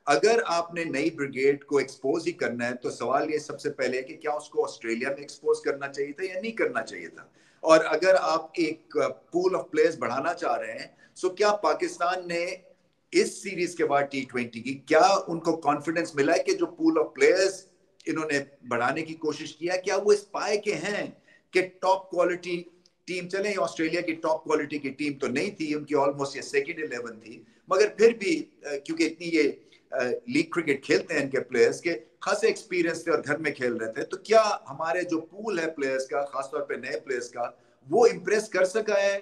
अगर आपने नई ब्रिगेड को एक्सपोज ही करना है तो सवाल ये सबसे पहले है कि क्या उसको ऑस्ट्रेलिया में एक्सपोज करना चाहिए था या नहीं करना चाहिए था। और अगर आप एक पूल ऑफ प्लेयर्स बढ़ाना चाह रहे हैं, सो क्या पाकिस्तान ने इस सीरीज के बाद T20 की क्या उनको कॉन्फिडेंस मिला है कि जो पूल ऑफ प्लेयर्स इन्होंने बढ़ाने की कोशिश किया, क्या वो इस पाए के हैं कि टॉप क्वालिटी टीम, चले ऑस्ट्रेलिया की टॉप क्वालिटी की टीम तो नहीं थी, उनकी ऑलमोस्ट ये सेकंड 11 थी, मगर फिर भी क्योंकि इतनी ये लीग क्रिकेट खेलते हैं इनके प्लेयर्स के खासे एक्सपीरियंस थे और घर में खेल रहे थे, तो क्या हमारे जो पूल है प्लेयर्स का, खासतौर पे नए प्लेयर्स का, वो इम्प्रेस कर सका है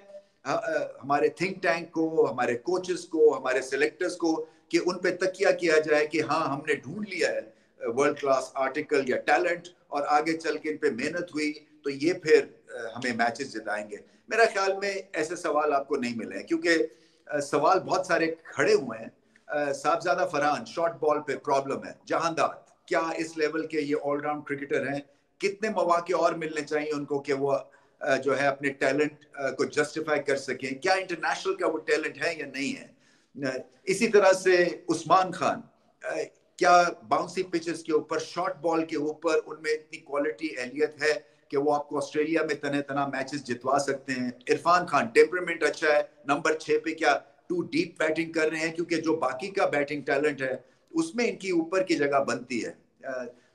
हमारे थिंक टैंक को, हमारे कोचेस को, हमारे सिलेक्टर्स को, कि उन पे तकिया किया जाए कि हाँ हमने ढूंढ लिया है वर्ल्ड क्लास आर्टिकल या टैलेंट और आगे चल के इन पे मेहनत हुई तो ये फिर हमें मैचेस जिताएंगे। मेरा ख्याल में ऐसे सवाल आपको नहीं मिले हैं, क्योंकि सवाल बहुत सारे खड़े हुए हैं। साहबजादा फरहान शॉर्ट बॉल पे प्रॉब्लम है, जहांदार क्या इस लेवल के ये ऑलराउंड क्रिकेटर हैं, कितने मौके और मिलने चाहिए उनको कि वो जो है अपने टैलेंट को जस्टिफाई कर सकें, क्या इंटरनेशनल का वो टैलेंट है या नहीं है। इसी तरह से उस्मान खान, क्या बाउंसी पिचेस के ऊपर, शॉर्ट बॉल के ऊपर उनमें इतनी क्वालिटी एहलियत है कि वो आपको ऑस्ट्रेलिया में तने तना मैचेस जितवा सकते हैं। इरफान खान टेम्परामेंट अच्छा है, नंबर 6 पे क्या टू डीप बैटिंग कर रहे हैं, क्योंकि जो बाकी का बैटिंग टैलेंट है उसमें इनकी ऊपर की जगह बनती है।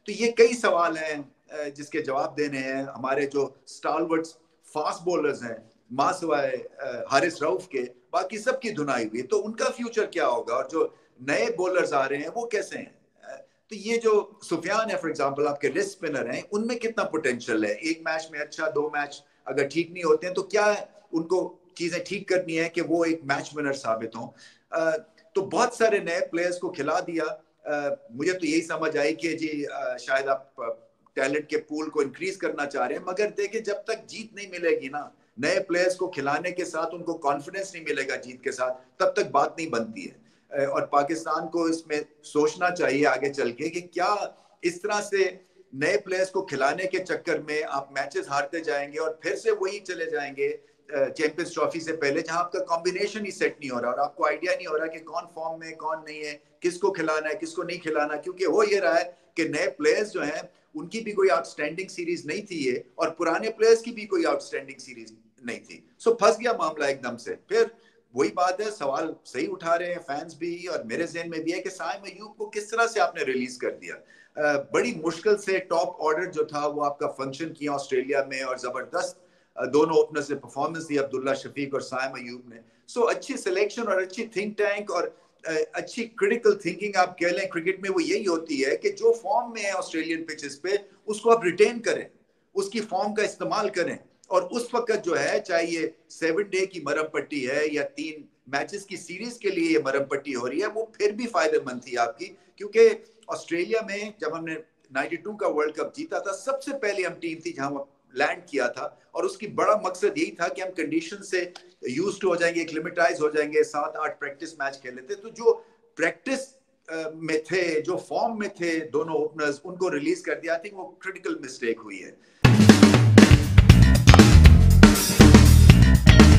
तो ये कई सवाल हैं जिसके जवाब देने हैं। हमारे जो स्टालवर्ड्स फास्ट बॉलर्स हैं, मां सिवाय हारिस रऊफ के बाकी सबकी धुनाई हुई, तो उनका फ्यूचर क्या होगा, और जो नए बॉलर्स आ रहे हैं वो कैसे हैं। तो ये जो सुफियान है फॉर एग्जांपल, आपके रिस्ट स्पिनर हैं, उनमें कितना पोटेंशियल है, एक मैच में अच्छा, 2 मैच अगर ठीक नहीं होते हैं तो क्या उनको चीजें ठीक करनी है कि वो एक मैच विनर साबित हों। तो बहुत सारे नए प्लेयर्स को खिला दिया। मुझे तो यही समझ आई कि जी शायद आप टैलेंट के पूल को इंक्रीज करना चाह रहे हैं, मगर देखिए जब तक जीत नहीं मिलेगी ना, नए प्लेयर्स को खिलाने के साथ उनको कॉन्फिडेंस नहीं मिलेगा जीत के साथ, तब तक बात नहीं बनती है। और पाकिस्तान को इसमें सोचना चाहिए आगे चल के कि क्या इस तरह से नए प्लेयर्स को खिलाने के चक्कर में आप मैचेस हारते जाएंगे और फिर से वही चले जाएंगे चैंपियंस ट्रॉफी से पहले, जहां आपका कॉम्बिनेशन ही सेट नहीं हो रहा और आपको आइडिया नहीं हो रहा कि कौन फॉर्म में कौन नहीं है, किसको खिलाना है किसको नहीं खिलाना। क्योंकि हो ये रहा है कि नए प्लेयर्स जो हैं उनकी भी कोई आउटस्टैंडिंग सीरीज नहीं थी ये, और पुराने प्लेयर्स की भी कोई आउटस्टैंडिंग सीरीज नहीं थी। सो फंस गया मामला एकदम से। फिर वही बात है, सवाल सही उठा रहे हैं फैंस भी और मेरे जहन में भी है कि साइम अयूब को किस तरह से आपने रिलीज कर दिया। बड़ी मुश्किल से टॉप ऑर्डर जो था वो आपका फंक्शन किया ऑस्ट्रेलिया में, और जबरदस्त दोनों ओपनर्स ने परफॉर्मेंस दी, अब्दुल्ला शफीक और साइम अयूब ने। सो अच्छी सिलेक्शन और अच्छी थिंक टैंक और अच्छी क्रिटिकल थिंकिंग आप कह लें क्रिकेट में, वो यही होती है कि जो फॉर्म में है ऑस्ट्रेलियन पिचेस पे उसको आप रिटेन करें, उसकी फॉर्म का इस्तेमाल करें। और उस वक्त जो है, चाहे ये 7 डे की मरम पट्टी है या 3 मैचेस की सीरीज के लिए ये मरम पट्टी हो रही है, वो फिर भी फायदेमंद थी आपकी। क्योंकि ऑस्ट्रेलिया में जब हमने 92 का वर्ल्ड कप जीता था, सबसे पहले हम टीम थी जहां लैंड किया था, और उसकी बड़ा मकसद यही था कि हम कंडीशन से यूज्ड हो जाएंगे, एक्लिमेटाइज हो जाएंगे, 7-8 प्रैक्टिस मैच खेले थे। तो जो प्रैक्टिस में थे, जो फॉर्म में थे दोनों ओपनर्स, उनको रिलीज कर दिया। आई थिंक वो क्रिटिकल मिस्टेक हुई है।